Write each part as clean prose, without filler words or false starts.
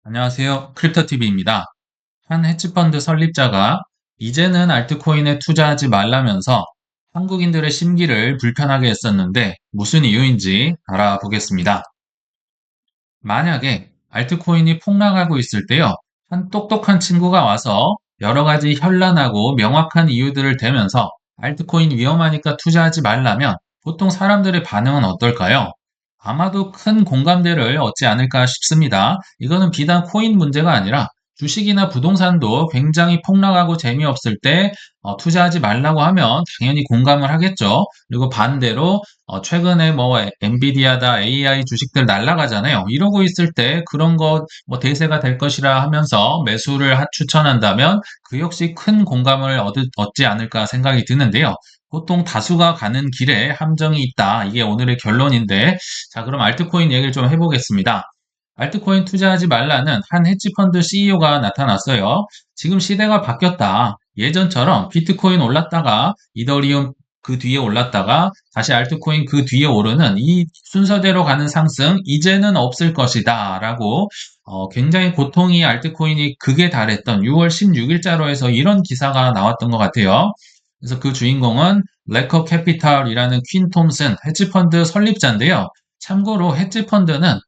안녕하세요. 크립토TV입니다. 한 헤지펀드 설립자가 이제는 알트코인에 투자하지 말라면서 한국인들의 심기를 불편하게 했었는데 무슨 이유인지 알아보겠습니다. 만약에 알트코인이 폭락하고 있을 때요, 한 똑똑한 친구가 와서 여러 가지 현란하고 명확한 이유들을 대면서 알트코인 위험하니까 투자하지 말라면 보통 사람들의 반응은 어떨까요? 아마도 큰 공감대를 얻지 않을까 싶습니다. 이거는 비단 코인 문제가 아니라 주식이나 부동산도 굉장히 폭락하고 재미없을 때 투자하지 말라고 하면 당연히 공감을 하겠죠. 그리고 반대로 최근에 뭐 엔비디아다 AI 주식들 날라가잖아요. 이러고 있을 때 그런 것 뭐 대세가 될 것이라 하면서 매수를 추천한다면 그 역시 큰 공감을 얻지 않을까 생각이 드는데요. 보통 다수가 가는 길에 함정이 있다. 이게 오늘의 결론인데, 자, 그럼 알트코인 얘기를 좀 해보겠습니다. 알트코인 투자하지 말라는 한 헤지펀드 CEO가 나타났어요. 지금 시대가 바뀌었다. 예전처럼 비트코인 올랐다가 이더리움 그 뒤에 올랐다가 다시 알트코인 그 뒤에 오르는 이 순서대로 가는 상승 이제는 없을 것이다 라고 굉장히 고통이 알트코인이 극에 달했던 6월 16일자로 해서 이런 기사가 나왔던 것 같아요. 그래서 그 주인공은 레커 캐피탈이라는 퀸 톰슨 헤지펀드 설립자인데요. 참고로 헤지펀드는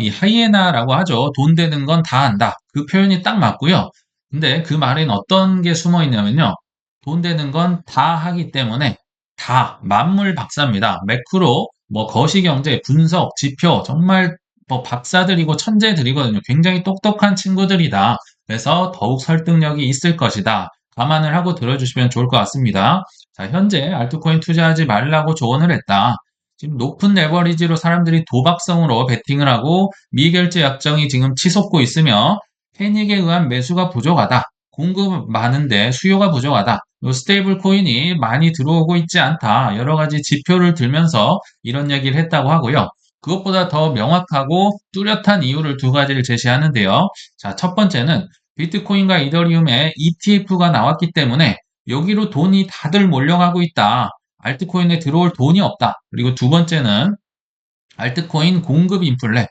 이 하이에나라고 하죠. 돈 되는 건 다 한다. 그 표현이 딱 맞고요. 근데 그 말엔 어떤 게 숨어 있냐면요. 돈 되는 건 다 하기 때문에 다 만물 박사입니다. 매크로, 뭐 거시경제, 분석, 지표 정말 뭐 박사들이고 천재들이거든요. 굉장히 똑똑한 친구들이다. 그래서 더욱 설득력이 있을 것이다. 감안을 하고 들어주시면 좋을 것 같습니다. 자, 현재 알트코인 투자하지 말라고 조언을 했다. 지금 높은 레버리지로 사람들이 도박성으로 베팅을 하고 미결제 약정이 지금 치솟고 있으며 패닉에 의한 매수가 부족하다. 공급 많은데 수요가 부족하다. 요 스테이블 코인이 많이 들어오고 있지 않다. 여러 가지 지표를 들면서 이런 얘기를 했다고 하고요. 그것보다 더 명확하고 뚜렷한 이유를 두 가지를 제시하는데요. 자, 첫 번째는 비트코인과 이더리움에 ETF가 나왔기 때문에 여기로 돈이 다들 몰려가고 있다. 알트코인에 들어올 돈이 없다. 그리고 두 번째는 알트코인 공급 인플레.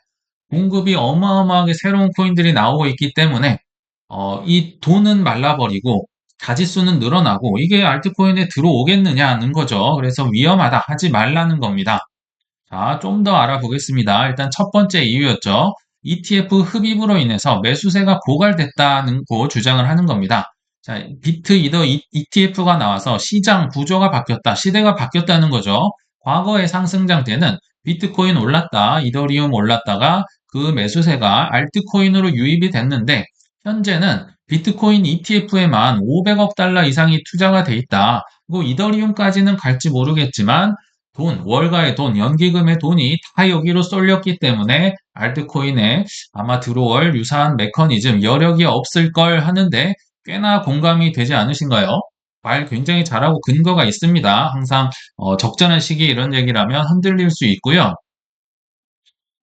공급이 어마어마하게 새로운 코인들이 나오고 있기 때문에 이 돈은 말라버리고 가짓수는 늘어나고 이게 알트코인에 들어오겠느냐는 거죠. 그래서 위험하다. 하지 말라는 겁니다. 자, 좀 더 알아보겠습니다. 일단 첫 번째 이유였죠. ETF 흡입으로 인해서 매수세가 고갈됐다는 고 주장을 하는 겁니다. 자, 비트 이더 ETF가 나와서 시장 구조가 바뀌었다. 시대가 바뀌었다는 거죠. 과거의 상승장 때는 비트코인 올랐다, 이더리움 올랐다가 그 매수세가 알트코인으로 유입이 됐는데 현재는 비트코인 ETF에만 500억 달러 이상이 투자가 돼 있다. 그리고 이더리움까지는 갈지 모르겠지만 돈, 월가의 돈, 연기금의 돈이 다 여기로 쏠렸기 때문에 알트코인에 아마 들어올 유사한 메커니즘, 여력이 없을 걸 하는데 꽤나 공감이 되지 않으신가요? 말 굉장히 잘하고 근거가 있습니다. 항상 적절한 시기에 이런 얘기를 하면 흔들릴 수 있고요.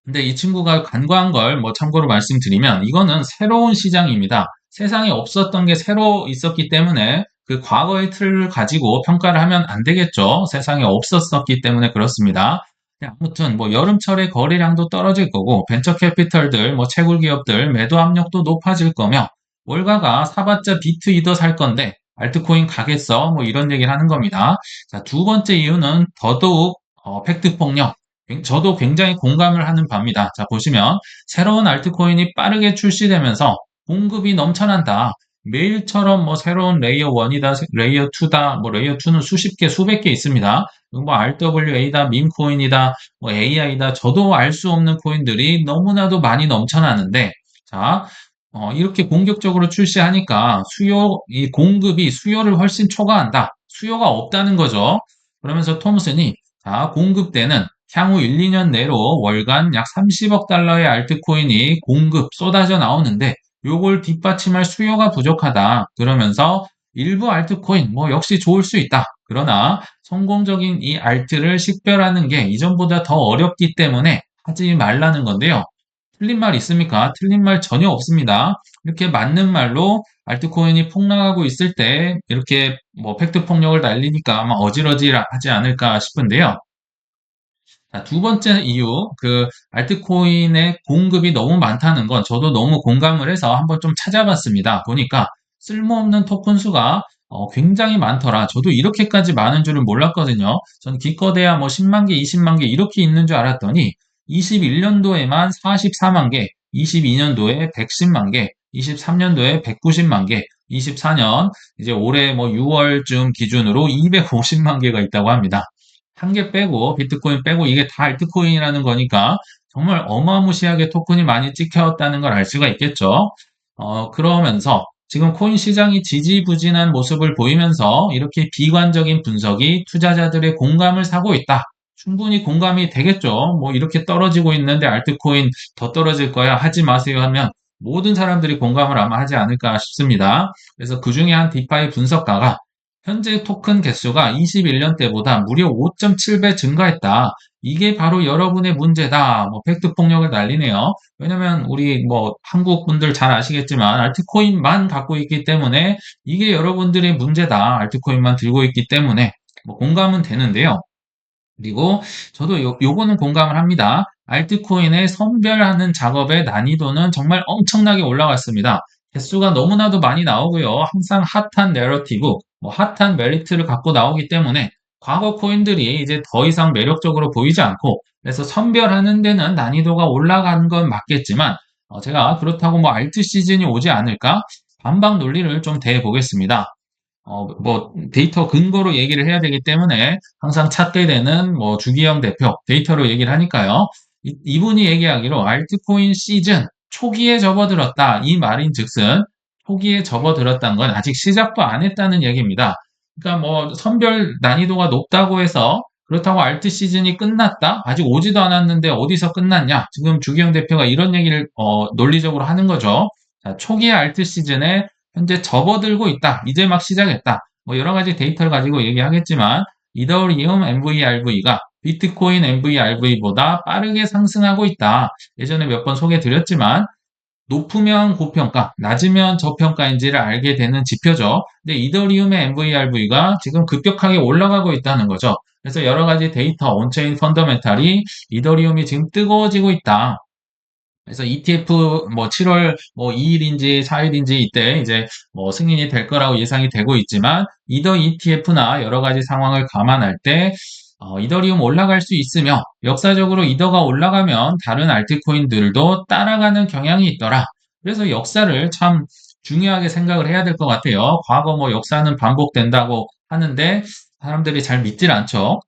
근데 이 친구가 간과한 걸 뭐 참고로 말씀드리면 이거는 새로운 시장입니다. 세상에 없었던 게 새로 있었기 때문에 그 과거의 틀을 가지고 평가를 하면 안 되겠죠. 세상에 없었었기 때문에 그렇습니다. 아무튼 뭐 여름철에 거래량도 떨어질 거고 벤처 캐피털들, 뭐 채굴 기업들 매도 압력도 높아질 거며 월가가 사봤자 비트 이더 살 건데 알트코인 가겠어? 뭐 이런 얘기를 하는 겁니다. 자, 두 번째 이유는 더더욱 팩트 폭력. 저도 굉장히 공감을 하는 바입니다. 자, 보시면 새로운 알트코인이 빠르게 출시되면서 공급이 넘쳐난다. 매일처럼 뭐 새로운 레이어 1이다, 레이어 2다, 뭐 레이어 2는 수십 개, 수백 개 있습니다. 뭐 RWA다, 밈코인이다, 뭐 AI다, 저도 알 수 없는 코인들이 너무나도 많이 넘쳐나는데, 자, 이렇게 공격적으로 출시하니까 이 공급이 수요를 훨씬 초과한다. 수요가 없다는 거죠. 그러면서 톰슨이 자, 공급되는 향후 1, 2년 내로 월간 약 30억 달러의 알트코인이 공급 쏟아져 나오는데 요걸 뒷받침할 수요가 부족하다. 그러면서 일부 알트코인 뭐 역시 좋을 수 있다. 그러나 성공적인 이 알트를 식별하는 게 이전보다 더 어렵기 때문에 하지 말라는 건데요. 틀린 말 있습니까? 틀린 말 전혀 없습니다. 이렇게 맞는 말로 알트코인이 폭락하고 있을 때 이렇게 뭐 팩트 폭력을 날리니까 아마 어지러지하지 않을까 싶은데요. 자, 두 번째 이유, 알트코인의 공급이 너무 많다는 건 저도 너무 공감을 해서 한번 좀 찾아봤습니다. 보니까 쓸모없는 토큰 수가 굉장히 많더라. 저도 이렇게까지 많은 줄은 몰랐거든요. 전 기껏해야 뭐 10만 개, 20만 개 이렇게 있는 줄 알았더니 21년도에만 44만 개, 22년도에 110만 개, 23년도에 190만 개, 24년 이제 올해 뭐 6월쯤 기준으로 250만 개가 있다고 합니다. 한 개 빼고 비트코인 빼고 이게 다 알트코인이라는 거니까 정말 어마무시하게 토큰이 많이 찍혔다는 걸 알 수가 있겠죠. 그러면서 지금 코인 시장이 지지부진한 모습을 보이면서 이렇게 비관적인 분석이 투자자들의 공감을 사고 있다. 충분히 공감이 되겠죠. 뭐 이렇게 떨어지고 있는데 알트코인 더 떨어질 거야 하지 마세요 하면 모든 사람들이 공감을 아마 하지 않을까 싶습니다. 그래서 그 중에 한 디파이 분석가가 현재 토큰 개수가 21년 때보다 무려 5.7배 증가했다. 이게 바로 여러분의 문제다. 뭐 팩트 폭력을 날리네요. 왜냐면 우리 뭐 한국 분들 잘 아시겠지만 알트코인만 갖고 있기 때문에 이게 여러분들의 문제다. 알트코인만 들고 있기 때문에 뭐 공감은 되는데요. 그리고 저도 요거는 공감을 합니다. 알트코인의 선별하는 작업의 난이도는 정말 엄청나게 올라갔습니다. 개수가 너무나도 많이 나오고요. 항상 핫한 내러티브, 뭐 핫한 메리트를 갖고 나오기 때문에 과거 코인들이 이제 더 이상 매력적으로 보이지 않고 그래서 선별하는 데는 난이도가 올라간 건 맞겠지만 제가 그렇다고 뭐 알트 시즌이 오지 않을까? 반박 논리를 좀 대보겠습니다. 뭐 데이터 근거로 얘기를 해야 되기 때문에 항상 찾게 되는 뭐 주기영 대표 데이터로 얘기를 하니까요. 이분이 얘기하기로 알트코인 시즌 초기에 접어들었다. 이 말인즉슨 초기에 접어들었다는 건 아직 시작도 안 했다는 얘기입니다. 그러니까 뭐 선별 난이도가 높다고 해서 그렇다고 알트 시즌이 끝났다? 아직 오지도 않았는데 어디서 끝났냐? 지금 주기영 대표가 이런 얘기를 논리적으로 하는 거죠. 자, 초기의 알트 시즌에 현재 접어들고 있다. 이제 막 시작했다. 뭐 여러 가지 데이터를 가지고 얘기하겠지만 이더리움 MVRV가 비트코인 MVRV보다 빠르게 상승하고 있다. 예전에 몇 번 소개해 드렸지만 높으면 고평가, 낮으면 저평가인지를 알게 되는 지표죠. 근데 이더리움의 MVRV가 지금 급격하게 올라가고 있다는 거죠. 그래서 여러 가지 데이터, 온체인 펀더멘탈이 이더리움이 지금 뜨거워지고 있다. 그래서 ETF 뭐 7월 뭐 2일인지 4일인지 이때 이제 뭐 승인이 될 거라고 예상이 되고 있지만 이더 ETF나 여러 가지 상황을 감안할 때 이더리움 올라갈 수 있으며 역사적으로 이더가 올라가면 다른 알트코인들도 따라가는 경향이 있더라. 그래서 역사를 참 중요하게 생각을 해야 될 것 같아요. 과거 뭐 역사는 반복된다고 하는데 사람들이 잘 믿질 않죠.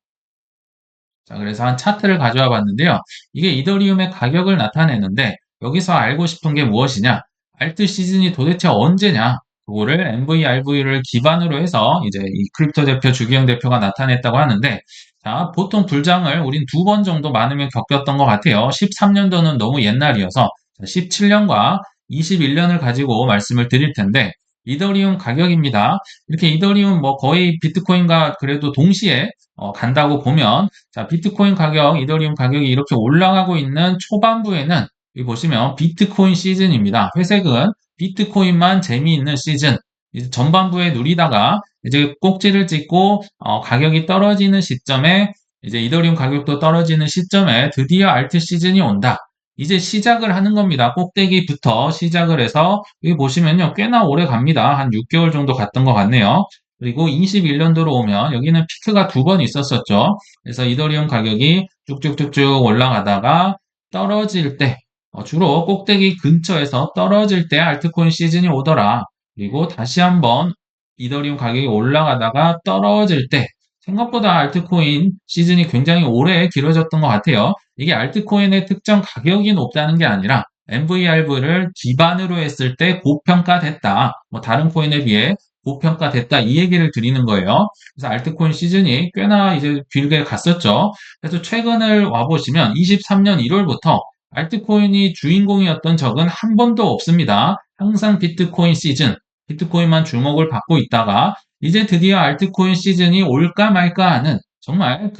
자, 그래서 한 차트를 가져와 봤는데요. 이게 이더리움의 가격을 나타내는데 여기서 알고 싶은 게 무엇이냐? 알트 시즌이 도대체 언제냐? 그거를 MVRV를 기반으로 해서 이제 이 크립토 대표 주기영 대표가 나타냈다고 하는데 자, 보통 불장을 우린 두 번 정도 많으면 겪었던 것 같아요. 13년도는 너무 옛날이어서 17년과 21년을 가지고 말씀을 드릴 텐데 이더리움 가격입니다. 이렇게 이더리움 뭐 거의 비트코인과 그래도 동시에 간다고 보면 자, 비트코인 가격, 이더리움 가격이 이렇게 올라가고 있는 초반부에는 여기 보시면 비트코인 시즌입니다. 회색은 비트코인만 재미있는 시즌. 이제 전반부에 누리다가 이제 꼭지를 찍고 가격이 떨어지는 시점에 이제 이더리움 가격도 떨어지는 시점에 드디어 알트 시즌이 온다. 이제 시작을 하는 겁니다. 꼭대기부터 시작을 해서 여기 보시면요. 꽤나 오래 갑니다. 한 6개월 정도 갔던 것 같네요. 그리고 21년도로 오면 여기는 피크가 두 번 있었었죠. 그래서 이더리움 가격이 쭉쭉쭉쭉 올라가다가 떨어질 때, 주로 꼭대기 근처에서 떨어질 때 알트코인 시즌이 오더라. 그리고 다시 한번 이더리움 가격이 올라가다가 떨어질 때, 생각보다 알트코인 시즌이 굉장히 오래 길어졌던 것 같아요. 이게 알트코인의 특정 가격이 높다는 게 아니라 MVRV를 기반으로 했을 때 고평가됐다. 뭐 다른 코인에 비해 고평가됐다 이 얘기를 드리는 거예요. 그래서 알트코인 시즌이 꽤나 이제 길게 갔었죠. 그래서 최근을 와보시면 23년 1월부터 알트코인이 주인공이었던 적은 한 번도 없습니다. 항상 비트코인 시즌, 비트코인만 주목을 받고 있다가 이제 드디어 알트코인 시즌이 올까 말까 하는 정말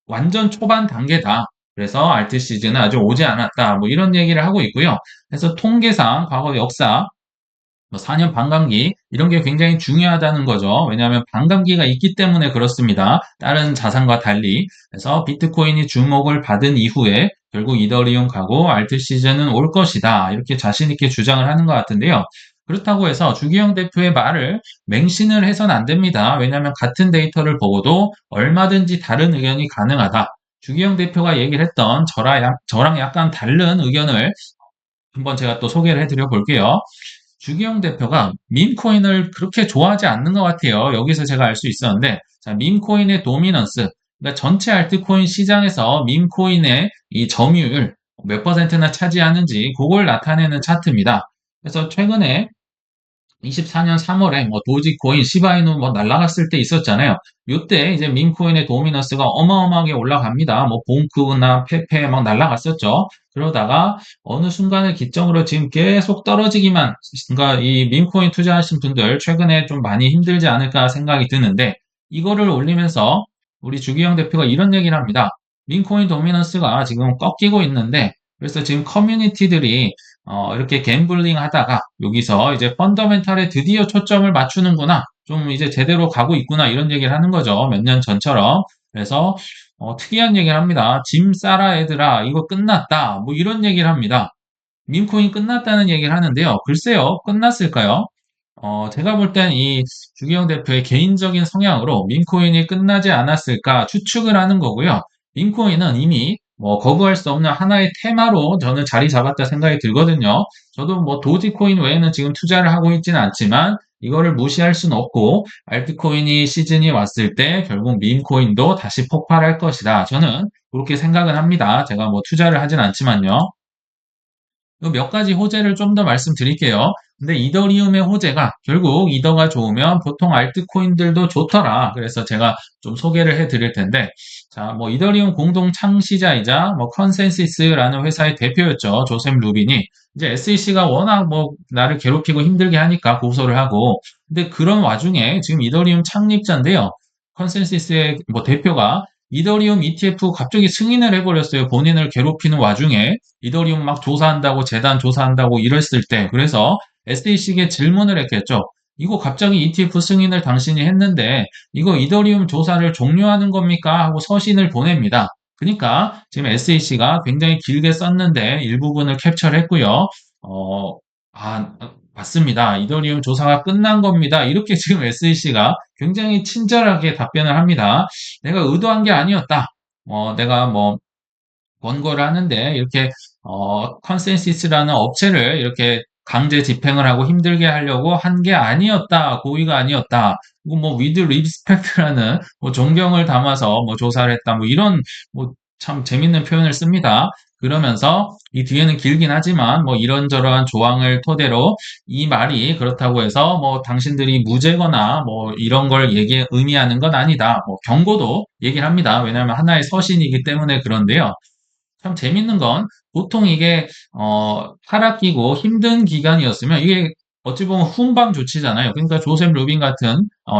완전 초반 단계다. 그래서 알트 시즌은 아직 오지 않았다. 뭐 이런 얘기를 하고 있고요. 그래서 통계상 과거 역사 뭐 4년 반감기 이런 게 굉장히 중요하다는 거죠. 왜냐하면 반감기가 있기 때문에 그렇습니다. 다른 자산과 달리. 그래서 비트코인이 주목을 받은 이후에 결국 이더리움 가고 알트 시즌은 올 것이다. 이렇게 자신 있게 주장을 하는 것 같은데요. 그렇다고 해서 주기영 대표의 말을 맹신을 해서는 안 됩니다. 왜냐하면 같은 데이터를 보고도 얼마든지 다른 의견이 가능하다. 주기영 대표가 얘기를 했던 저랑 약간 다른 의견을 한번 제가 또 소개를 해드려 볼게요. 주기영 대표가 밈코인을 그렇게 좋아하지 않는 것 같아요. 여기서 제가 알 수 있었는데, 자, 밈코인의 도미넌스, 그러니까 전체 알트코인 시장에서 밈코인의 이 점유율 몇 퍼센트나 차지하는지 그걸 나타내는 차트입니다. 그래서 최근에 24년 3월에 뭐 도지코인, 시바이누 뭐 날라갔을 때 있었잖아요. 요때 이제 민코인의 도미너스가 어마어마하게 올라갑니다. 뭐 봉크나 페페 막 날라갔었죠. 그러다가 어느 순간을 기점으로 지금 계속 떨어지기만, 그러니까 이 민코인 투자하신 분들 최근에 좀 많이 힘들지 않을까 생각이 드는데 이거를 올리면서 우리 주기영 대표가 이런 얘기를 합니다. 민코인 도미넌스가 지금 꺾이고 있는데 그래서 지금 커뮤니티들이 이렇게 갬블링 하다가 여기서 이제 펀더멘탈에 드디어 초점을 맞추는구나. 좀 이제 제대로 가고 있구나. 이런 얘기를 하는 거죠. 몇 년 전처럼. 그래서 특이한 얘기를 합니다. 짐 싸라 애들아 이거 끝났다. 뭐 이런 얘기를 합니다. 밈코인 끝났다는 얘기를 하는데요. 글쎄요. 끝났을까요? 제가 볼 땐 이 주기영 대표의 개인적인 성향으로 민코인이 끝나지 않았을까 추측을 하는 거고요. 민코인은 이미 뭐 거부할 수 없는 하나의 테마로 저는 자리 잡았다 생각이 들거든요. 저도 뭐 도지코인 외에는 지금 투자를 하고 있지는 않지만 이거를 무시할 수는 없고 알트코인이 시즌이 왔을 때 결국 민코인도 다시 폭발할 것이다. 저는 그렇게 생각을 합니다. 제가 뭐 투자를 하진 않지만요. 몇 가지 호재를 좀 더 말씀드릴게요. 근데 이더리움의 호재가 결국 이더가 좋으면 보통 알트코인들도 좋더라. 그래서 제가 좀 소개를 해 드릴 텐데, 자, 뭐 이더리움 공동 창시자이자 뭐 컨센시스라는 회사의 대표였죠. 조셉 루빈이. 이제 SEC가 워낙 뭐 나를 괴롭히고 힘들게 하니까 고소를 하고, 근데 그런 와중에 지금 이더리움 창립자인데요. 컨센시스의 뭐 대표가 이더리움 ETF 갑자기 승인을 해버렸어요. 본인을 괴롭히는 와중에. 이더리움 막 조사한다고 재단 조사한다고 이랬을 때 그래서 SEC에게 질문을 했겠죠. 이거 갑자기 ETF 승인을 당신이 했는데 이거 이더리움 조사를 종료하는 겁니까? 하고 서신을 보냅니다. 그러니까 지금 SEC가 굉장히 길게 썼는데 일부분을 캡처를 했고요. 어, 맞습니다. 이더리움 조사가 끝난 겁니다. 이렇게 지금 SEC가 굉장히 친절하게 답변을 합니다. 내가 의도한 게 아니었다. 내가 뭐 원고를 하는데 이렇게 컨센시스라는 업체를 이렇게 강제 집행을 하고 힘들게 하려고 한 게 아니었다. 고의가 아니었다. 그리고 뭐 with respect라는 뭐 존경을 담아서 뭐 조사를 했다. 뭐 이런 뭐 참 재밌는 표현을 씁니다. 그러면서 이 뒤에는 길긴 하지만 뭐 이런저런 조항을 토대로 이 말이 그렇다고 해서 뭐 당신들이 무죄거나 뭐 이런 걸 의미하는 건 아니다. 뭐 경고도 얘기를 합니다. 왜냐하면 하나의 서신이기 때문에 그런데요. 참 재밌는 건 보통 이게 하락기고 힘든 기간이었으면 이게 어찌 보면 훈방 조치잖아요. 그러니까 조셉 루빈 같은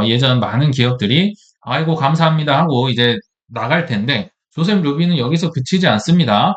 예전 많은 기업들이 아이고 감사합니다 하고 이제 나갈 텐데 조셉 루빈은 여기서 그치지 않습니다.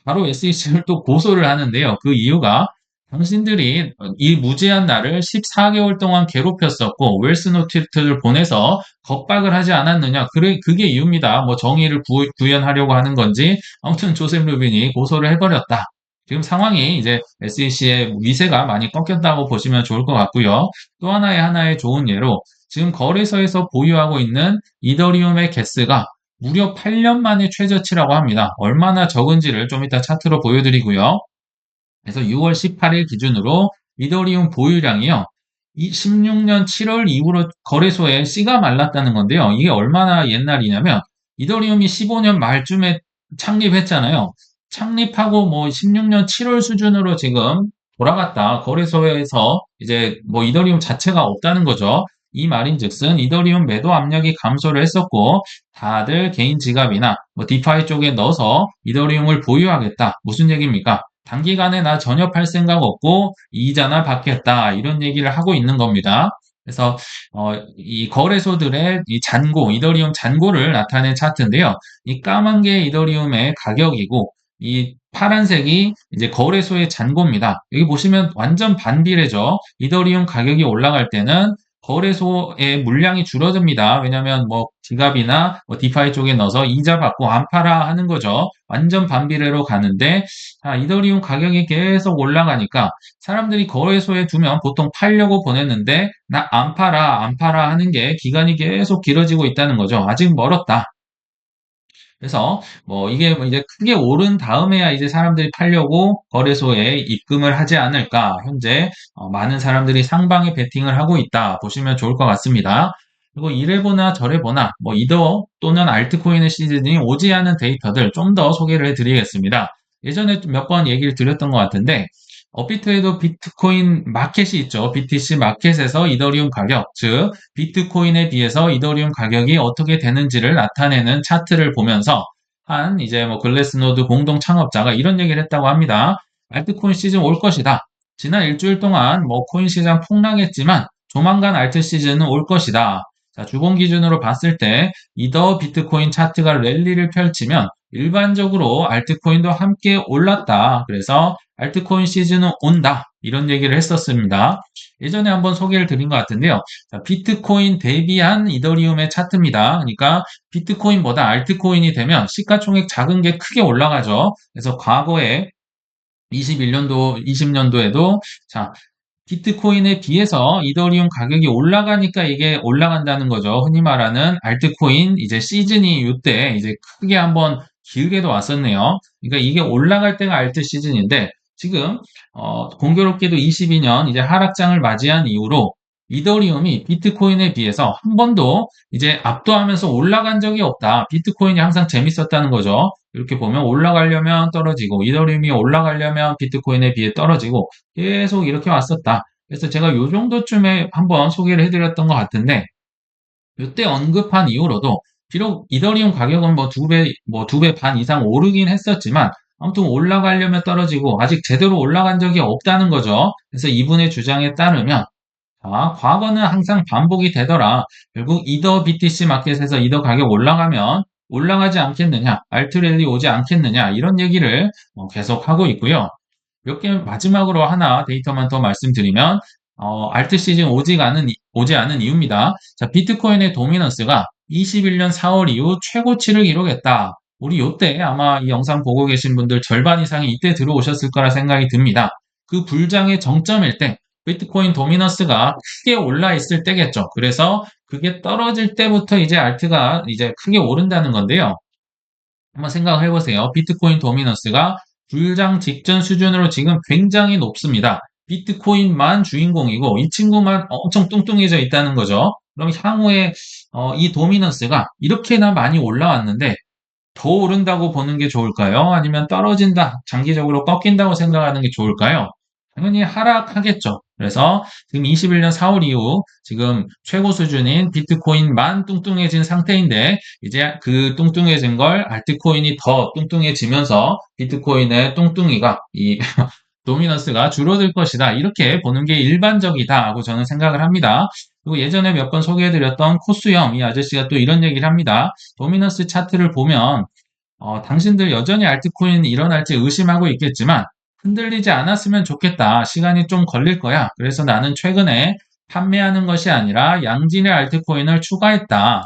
바로 SEC를 또 고소를 하는데요. 그 이유가 당신들이 이 무제한 나를 14개월 동안 괴롭혔었고 웰스 노티스를 보내서 겁박을 하지 않았느냐. 그게 이유입니다. 뭐 정의를 구현하려고 하는 건지 아무튼 조셉 루빈이 고소를 해버렸다. 지금 상황이 이제 SEC의 위세가 많이 꺾였다고 보시면 좋을 것 같고요. 또 하나의 좋은 예로 지금 거래소에서 보유하고 있는 이더리움의 개수가 무려 8년 만에 최저치라고 합니다. 얼마나 적은지를 좀 이따 차트로 보여드리고요. 그래서 6월 18일 기준으로 이더리움 보유량이요. 16년 7월 이후로 거래소에 씨가 말랐다는 건데요. 이게 얼마나 옛날이냐면 이더리움이 15년 말쯤에 창립했잖아요. 창립하고 뭐 16년 7월 수준으로 지금 돌아갔다. 거래소에서 이제 뭐 이더리움 자체가 없다는 거죠. 이 말인즉슨 이더리움 매도 압력이 감소를 했었고 다들 개인 지갑이나 뭐 디파이 쪽에 넣어서 이더리움을 보유하겠다. 무슨 얘기입니까? 단기간에 나 전혀 팔 생각 없고 이자나 받겠다. 이런 얘기를 하고 있는 겁니다. 그래서 이 거래소들의 이 잔고, 이더리움 잔고를 나타낸 차트인데요. 이 까만 게 이더리움의 가격이고 이 파란색이 이제 거래소의 잔고입니다. 여기 보시면 완전 반비례죠. 이더리움 가격이 올라갈 때는 거래소의 물량이 줄어듭니다. 왜냐하면 뭐 지갑이나 뭐 디파이 쪽에 넣어서 이자 받고 안 팔아 하는 거죠. 완전 반비례로 가는데 이더리움 가격이 계속 올라가니까 사람들이 거래소에 두면 보통 팔려고 보냈는데 나 안 팔아 안 팔아 하는 게 기간이 계속 길어지고 있다는 거죠. 아직 멀었다. 그래서 뭐 이게 뭐 이제 크게 오른 다음에야 이제 사람들이 팔려고 거래소에 입금을 하지 않을까. 현재 많은 사람들이 상방에 베팅을 하고 있다. 보시면 좋을 것 같습니다. 그리고 이래 보나 저래 보나 뭐 이더 또는 알트코인의 시즌이 오지 않은 데이터들 좀 더 소개를 해드리겠습니다. 예전에 몇 번 얘기를 드렸던 것 같은데 업비트에도 비트코인 마켓이 있죠. BTC 마켓에서 이더리움 가격, 즉 비트코인에 비해서 이더리움 가격이 어떻게 되는지를 나타내는 차트를 보면서 한 이제 뭐 글래스노드 공동 창업자가 이런 얘기를 했다고 합니다. 알트코인 시즌 올 것이다. 지난 일주일 동안 뭐 코인 시장 폭락했지만 조만간 알트 시즌은 올 것이다. 자, 주봉 기준으로 봤을 때 이더 비트코인 차트가 랠리를 펼치면 일반적으로 알트코인도 함께 올랐다. 그래서 알트코인 시즌은 온다. 이런 얘기를 했었습니다. 예전에 한번 소개를 드린 것 같은데요. 자, 비트코인 대비한 이더리움의 차트입니다. 그러니까 비트코인보다 알트코인이 되면 시가총액 작은 게 크게 올라가죠. 그래서 과거에 21년도, 20년도에도 자, 비트코인에 비해서 이더리움 가격이 올라가니까 이게 올라간다는 거죠. 흔히 말하는 알트코인 이제 시즌이 이때 이제 크게 한번 길게도 왔었네요. 그러니까 이게 올라갈 때가 알트 시즌인데 지금 공교롭게도 22년 이제 하락장을 맞이한 이후로 이더리움이 비트코인에 비해서 한 번도 이제 압도하면서 올라간 적이 없다. 비트코인이 항상 재밌었다는 거죠. 이렇게 보면 올라가려면 떨어지고 이더리움이 올라가려면 비트코인에 비해 떨어지고 계속 이렇게 왔었다. 그래서 제가 요 정도쯤에 한번 소개를 해드렸던 것 같은데 이때 언급한 이후로도 비록 이더리움 가격은 뭐 두 배 반 이상 오르긴 했었지만 아무튼 올라가려면 떨어지고 아직 제대로 올라간 적이 없다는 거죠. 그래서 이분의 주장에 따르면 과거는 항상 반복이 되더라. 결국 이더 BTC 마켓에서 이더 가격 올라가면 올라가지 않겠느냐, 알트랠리 오지 않겠느냐 이런 얘기를 계속 하고 있고요. 몇 개 마지막으로 하나 데이터만 더 말씀드리면 알트 시즌 오지 않은 이유입니다. 자, 비트코인의 도미넌스가 21년 4월 이후 최고치를 기록했다. 우리 요때 아마 이 영상 보고 계신 분들 절반 이상이 이때 들어오셨을 거라 생각이 듭니다. 그 불장의 정점일 때 비트코인 도미넌스가 크게 올라 있을 때겠죠. 그래서 그게 떨어질 때부터 이제 알트가 이제 크게 오른다는 건데요. 한번 생각을 해보세요. 비트코인 도미넌스가 불장 직전 수준으로 지금 굉장히 높습니다. 비트코인만 주인공이고 이 친구만 엄청 뚱뚱해져 있다는 거죠. 그럼 향후에 이 도미넌스가 이렇게나 많이 올라왔는데 더 오른다고 보는 게 좋을까요? 아니면 떨어진다, 장기적으로 꺾인다고 생각하는 게 좋을까요? 당연히 하락하겠죠. 그래서 지금 21년 4월 이후 지금 최고 수준인 비트코인만 뚱뚱해진 상태인데 이제 그 뚱뚱해진 걸 알트코인이 더 뚱뚱해지면서 비트코인의 뚱뚱이가 이 도미넌스가 줄어들 것이다. 이렇게 보는 게 일반적이다고 저는 생각을 합니다. 그리고 예전에 몇 번 소개해드렸던 코수염 이 아저씨가 또 이런 얘기를 합니다. 도미넌스 차트를 보면 당신들 여전히 알트코인 일어날지 의심하고 있겠지만 흔들리지 않았으면 좋겠다. 시간이 좀 걸릴 거야. 그래서 나는 최근에 판매하는 것이 아니라 양질의 알트코인을 추가했다.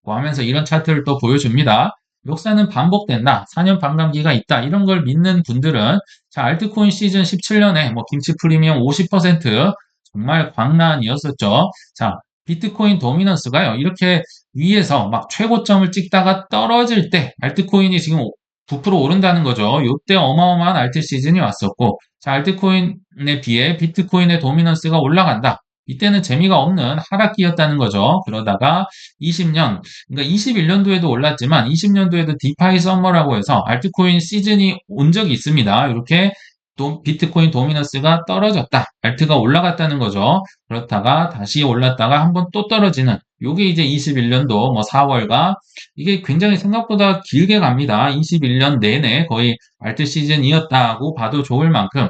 하면서 이런 차트를 또 보여줍니다. 역사는 반복된다. 4년 반감기가 있다. 이런 걸 믿는 분들은 자, 알트코인 시즌 17년에 뭐 김치 프리미엄 50% 정말 광란이었었죠. 자, 비트코인 도미넌스가요. 이렇게 위에서 막 최고점을 찍다가 떨어질 때 알트코인이 지금 9% 오른다는 거죠. 이때 어마어마한 알트 시즌이 왔었고 자, 알트코인에 비해 비트코인의 도미넌스가 올라간다. 이때는 재미가 없는 하락기였다는 거죠. 그러다가 20년, 그러니까 21년도에도 올랐지만 20년도에도 디파이 썸머라고 해서 알트코인 시즌이 온 적이 있습니다. 이렇게 또 비트코인 도미넌스가 떨어졌다. 알트가 올라갔다는 거죠. 그렇다가 다시 올랐다가 한번 또 떨어지는 요게 이제 21년도 뭐 4월과 이게 굉장히 생각보다 길게 갑니다. 21년 내내 거의 알트 시즌이었다고 봐도 좋을 만큼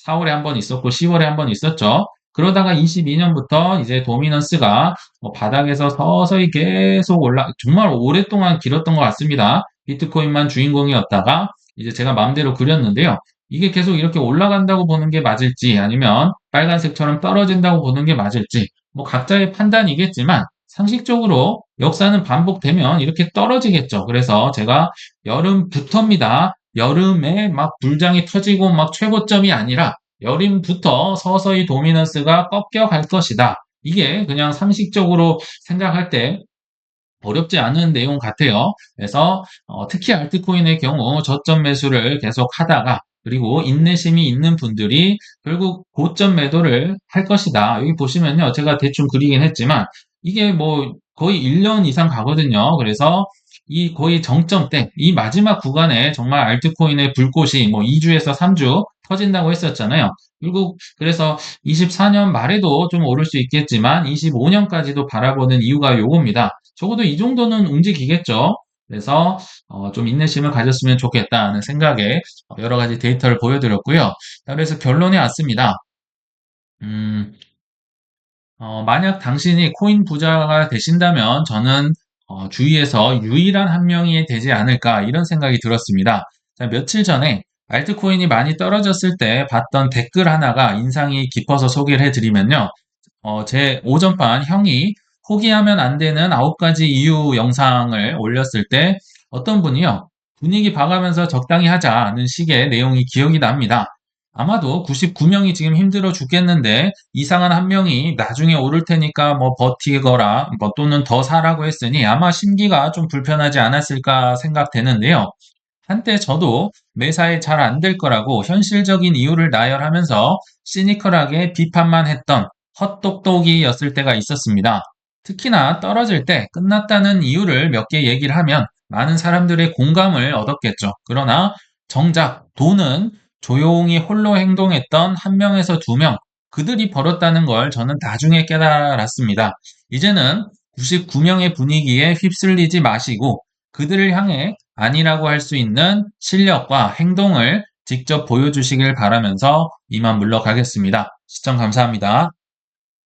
4월에 한 번 있었고 10월에 한 번 있었죠. 그러다가 22년부터 이제 도미넌스가 바닥에서 서서히 계속 정말 오랫동안 길었던 것 같습니다. 비트코인만 주인공이었다가 이제 제가 마음대로 그렸는데요. 이게 계속 이렇게 올라간다고 보는 게 맞을지 아니면 빨간색처럼 떨어진다고 보는 게 맞을지 뭐 각자의 판단이겠지만 상식적으로 역사는 반복되면 이렇게 떨어지겠죠. 그래서 제가 여름부터입니다. 여름에 막 불장이 터지고 막 최고점이 아니라 여름부터 서서히 도미넌스가 꺾여갈 것이다. 이게 그냥 상식적으로 생각할 때 어렵지 않은 내용 같아요. 그래서 특히 알트코인의 경우 저점 매수를 계속 하다가 그리고 인내심이 있는 분들이 결국 고점 매도를 할 것이다. 여기 보시면요. 제가 대충 그리긴 했지만 이게 뭐 거의 1년 이상 가거든요. 그래서 이 거의 정점 때, 이 마지막 구간에 정말 알트코인의 불꽃이 뭐 2주에서 3주 터진다고 했었잖아요. 결국 그래서 24년 말에도 좀 오를 수 있겠지만 25년까지도 바라보는 이유가 요겁니다. 적어도 이 정도는 움직이겠죠. 그래서 좀 인내심을 가졌으면 좋겠다는 생각에 여러 가지 데이터를 보여드렸고요. 자, 그래서 결론에 왔습니다. 음, 만약 당신이 코인 부자가 되신다면 저는 주위에서 유일한 한 명이 되지 않을까 이런 생각이 들었습니다. 자, 며칠 전에 알트코인이 많이 떨어졌을 때 봤던 댓글 하나가 인상이 깊어서 소개를 해드리면요. 제 오전반 형이 포기하면 안 되는 9가지 이유 영상을 올렸을 때 어떤 분이요. 분위기 봐가면서 적당히 하자는 식의 내용이 기억이 납니다. 아마도 99명이 지금 힘들어 죽겠는데 이상한 한 명이 나중에 오를 테니까 뭐 버티거라 뭐 또는 더 사라고 했으니 아마 심기가 좀 불편하지 않았을까 생각되는데요. 한때 저도 매사에 잘 안 될 거라고 현실적인 이유를 나열하면서 시니컬하게 비판만 했던 헛똑똑이였을 때가 있었습니다. 특히나 떨어질 때 끝났다는 이유를 몇 개 얘기를 하면 많은 사람들의 공감을 얻었겠죠. 그러나 정작 돈은 조용히 홀로 행동했던 한 명에서 두 명, 그들이 벌었다는 걸 저는 나중에 깨달았습니다. 이제는 99명의 분위기에 휩쓸리지 마시고 그들을 향해 아니라고 할 수 있는 실력과 행동을 직접 보여주시길 바라면서 이만 물러가겠습니다. 시청 감사합니다.